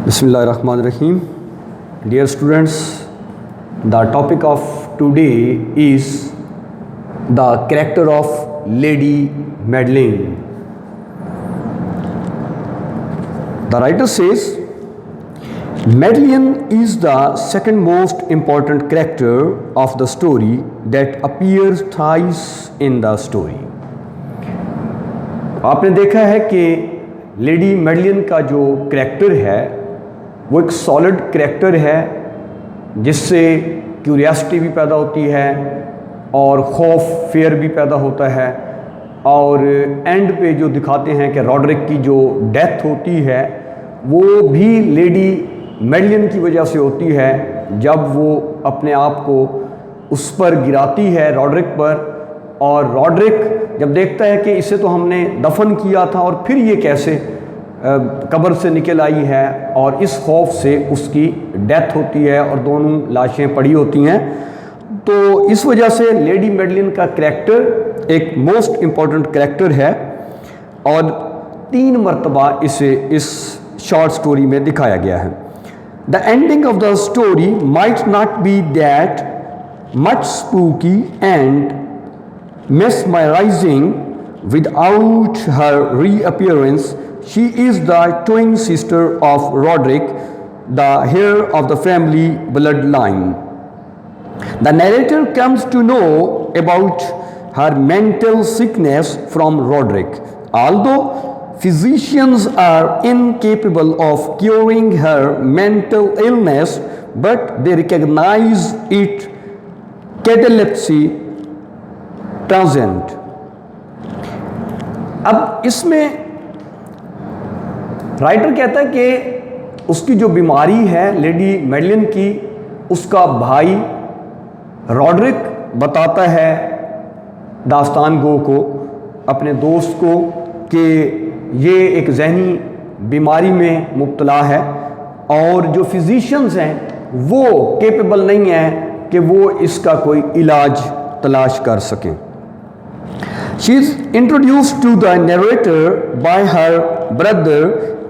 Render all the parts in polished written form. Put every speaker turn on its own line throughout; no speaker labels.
Bismillahirrahmanirrahim. Dear students, the topic of today is the character of Lady Madeline. The writer says, Madeline is the second most important character of the story that appears thrice in the story. आपने देखा है कि lady Madeline का जो character है वो एक solid character है जिससे क्यूरियोसिटी भी पैदा होती है और खौफ फेयर भी पैदा होता है। और एंड पे जो दिखाते हैं कि रॉड्रिक की जो डेथ होती है वो भी लेडी मेडलिन की वजह से होती है, जब वो अपने आप को उस पर गिराती है रॉड्रिक पर। और रॉड्रिक जब देखता है कि इसे तो हमने दफन किया था और फिर ये कैसे कब्र से निकल आई है, और इस खौफ से उसकी डेथ होती है और दोनों लाशें पड़ी होती हैं। तो इस वजह से लेडी मेडलिन का करैक्टर एक मोस्ट इम्पॉर्टेंट करैक्टर है और 3 मरतबा इसे इस शॉर्ट स्टोरी में दिखाया गया है। The ending of the story might not be that much spooky and mesmerizing. Without her reappearance, she is the twin sister of Roderick, the heir of the family bloodline. The narrator comes to know about her mental sickness from Roderick. Although physicians are incapable of curing her mental illness, but they recognize it catalepsy ट्रांजेंट। अब इसमें writer कहता है कि उसकी जो बीमारी है lady Madeline की, उसका भाई रॉड्रिक बताता है दास्तान गो को, अपने दोस्त को, कि ये एक जहनी बीमारी में मुब्तला है और जो फिजिशियंस हैं वो केपेबल नहीं है कि वो इसका कोई इलाज तलाश कर सकें। She is introduced to the narrator by her brother,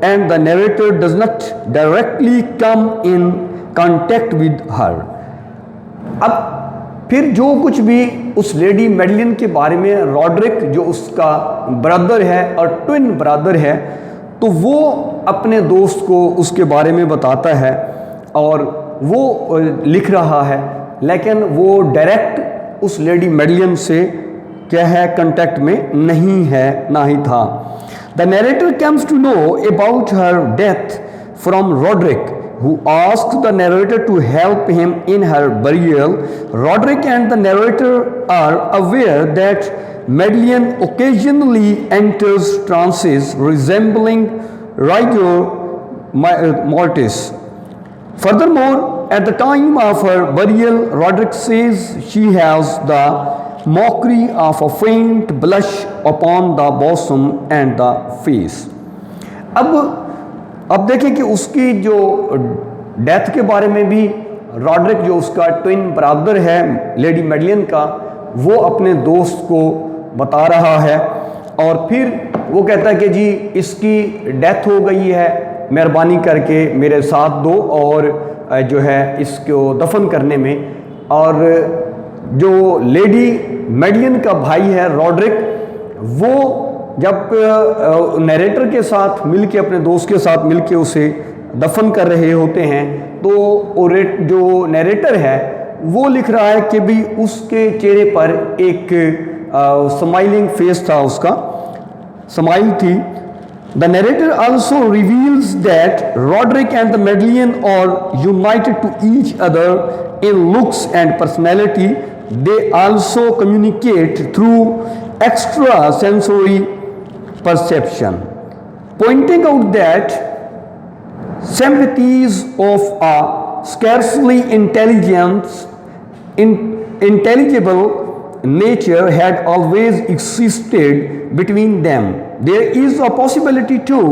and the narrator does not directly come in contact with her. अब फिर जो कुछ भी उस लेडी मेडलिन के बारे में रॉड्रिक जो उसका ब्रदर है और ट्विन ब्रदर है, तो वो अपने दोस्त को उसके बारे में बताता है और वो लिख रहा है, लेकिन वो डायरेक्ट उस लेडी मेडलिन से क्या है कांटेक्ट में नहीं है, ना ही था। The narrator comes to know about her death from Roderick, who asks the narrator to help him in her burial. Roderick and the narrator are aware that Madeline occasionally enters trances resembling rigor mortis. Furthermore, at the time of her burial, Roderick says she has the mockery of a faint blush upon the bosom and the face. अब देखें कि उसकी जो death के बारे में भी Rodrick जो उसका ट्विन ब्रदर है लेडी मेडलिन का, वो अपने दोस्त को बता रहा है और फिर वो कहता है कि जी इसकी डेथ हो गई है, मेहरबानी करके मेरे साथ दो और जो है इसको दफन करने में। और जो लेडी मेडलिन का भाई है रॉड्रिक, वो जब नरेटर के साथ मिलके, अपने दोस्त के साथ मिलके उसे दफन कर रहे होते हैं, तो जो नरेटर है वो लिख रहा है कि भी उसके चेहरे पर एक स्माइलिंग फेस था, उसका स्माइल थी। The narrator also reveals that Roderick and the Madeline are united to each other in looks and personality. They also communicate through extrasensory perception, pointing out that sympathies of a scarcely intelligible nature had always existed between them. There is a possibility too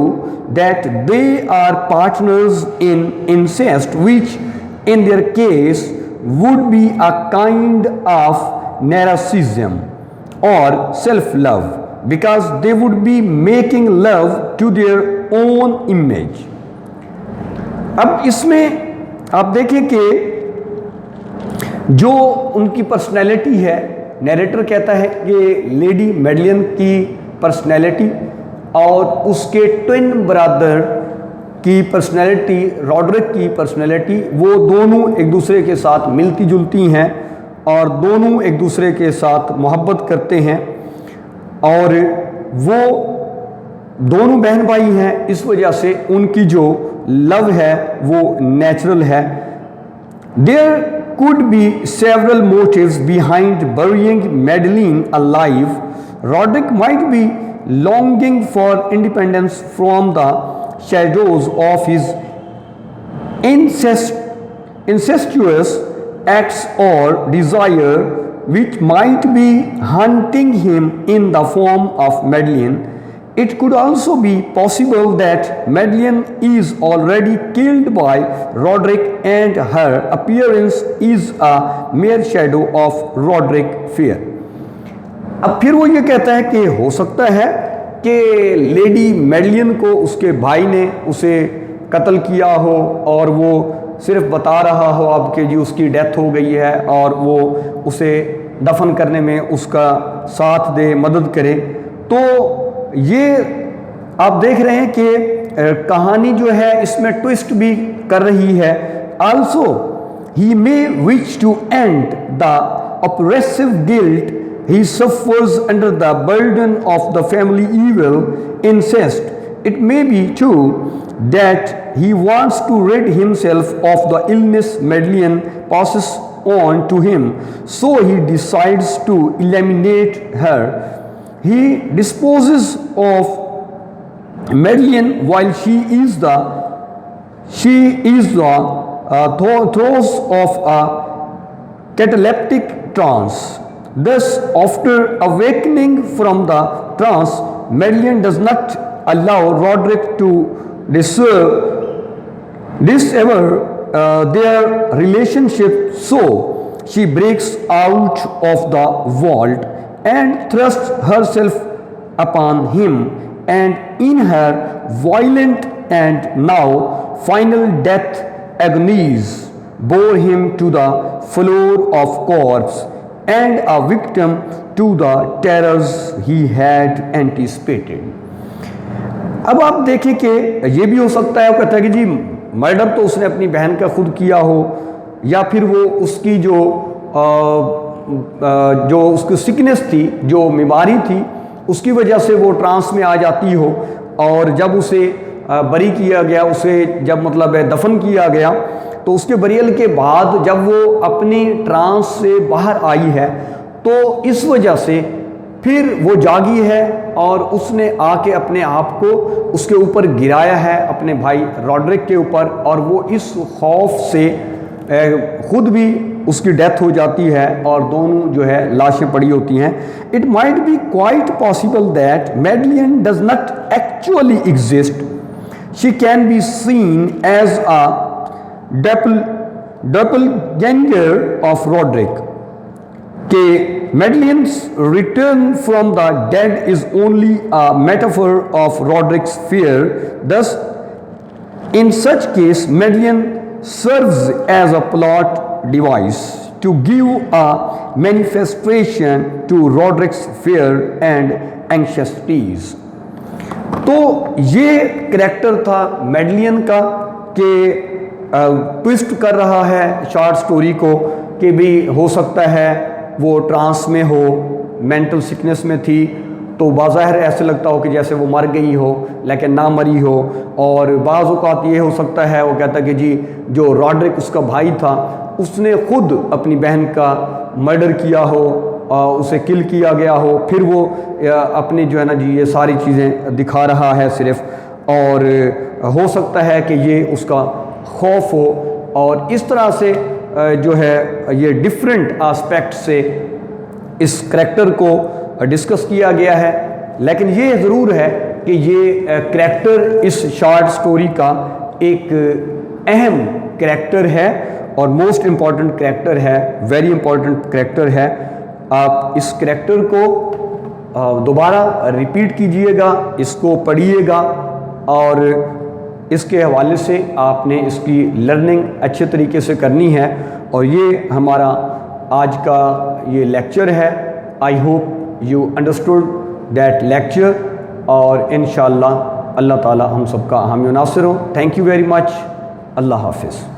that they are partners in incest, which in their case would be a kind of narcissism or self-love, because they would be making love to their own image. अब इसमें आप देखें कि जो उनकी personality है, narrator कहता है कि लेडी मेडलियन की पर्सनैलिटी और उसके ट्विन ब्रदर की पर्सनैलिटी, रॉड्रिक की पर्सनैलिटी, वो दोनों एक दूसरे के साथ मिलती जुलती हैं और दोनों एक दूसरे के साथ मोहब्बत करते हैं और वो दोनों बहन भाई हैं। इस वजह से उनकी जो लव है वो नेचुरल है। There could be several motives behind burying Madeline alive. Roderick might be longing for independence from the shadows of his incestuous acts or desire which might be hunting him in the form of Madeline. It could also be possible that Madeline is already killed by Roderick and her appearance is a mere shadow of Roderick fear. अब फिर वो ये कहता है कि हो सकता है कि लेडी मेडलियन को उसके भाई ने उसे कत्ल किया हो और वो सिर्फ बता रहा हो अब कि जी उसकी डेथ हो गई है और वो उसे दफन करने में उसका साथ दे, मदद करे। तो ये आप देख रहे हैं कि कहानी जो है इसमें ट्विस्ट भी कर रही है। Also he may wish to end the oppressive guilt he suffers under the burden of the family evil incest. It may be true that he wants to rid himself of the illness Madeline passes on to him, so he decides to eliminate her. He disposes of Madeline while she is the throes of a cataleptic trance. Thus, after awakening from the trance, Madeline does not allow Roderick to dissever their relationship, so she breaks out of the vault and thrusts herself upon him, and in her violent and now final death agonies bore him to the floor of corpse and a victim to the terrors he had anticipated. अब आप देखें कि ये भी हो सकता है, वो कहता है कि जी मर्डर तो उसने अपनी बहन का खुद किया हो, या फिर वो उसकी जो उसकी सिकनेस थी, जो बीमारी थी, उसकी वजह से वो ट्रांस में आ जाती हो और जब उसे बरी किया गया, उसे जब मतलब दफन किया गया, तो उसके बरियल के बाद जब वो अपनी ट्रांस से बाहर आई है तो इस वजह से फिर वो जागी है और उसने आके अपने आप को उसके ऊपर गिराया है, अपने भाई रॉड्रिक के ऊपर, और वो इस खौफ से खुद भी उसकी डेथ हो जाती है और दोनों जो है लाशें पड़ी होती हैं। It might be quite possible that Madeline does not actually exist, she can be seen as a doppelganger of Roderick, कि Madeline's return from the dead is only a metaphor of Roderick's fear. Thus, in such case, Madeline serves as a plot device to give a manifestation to Roderick's fear and anxieties. तो ये character था medallion का कि twist कर रहा है short story को कि भी हो सकता है वो ट्रांस में हो, मेंटल सिकनेस में थी, तो बाज़ाहिर ऐसे लगता हो कि जैसे वो मर गई हो लेकिन ना मरी हो। और बाज़ औक़ात ये हो सकता है, वो कहता कि जी जो रॉड्रिक उसका भाई था उसने खुद अपनी बहन का मर्डर किया हो, उसे किल किया गया हो, फिर वो अपनी जो है ना जी ये सारी चीज़ें दिखा रहा है सिर्फ, और हो सकता है कि ये उसका खौफ हो। और इस तरह से जो है ये डिफरेंट एस्पेक्ट से इस करैक्टर को डिस्कस किया गया है। लेकिन ये ज़रूर है कि ये करैक्टर इस शॉर्ट स्टोरी का एक अहम करैक्टर है और मोस्ट इम्पॉर्टेंट करैक्टर है, वेरी इम्पॉर्टेंट करैक्टर है। आप इस करैक्टर को दोबारा रिपीट कीजिएगा, इसको पढ़िएगा और इसके हवाले से आपने इसकी लर्निंग अच्छे तरीके से करनी है। और ये हमारा आज का ये लेक्चर है। I hope you understood that lecture, और इंशाअल्लाह अल्लाह ताला हम सबका हामी नासिर हो। Thank you very much. अल्लाह हाफिज़।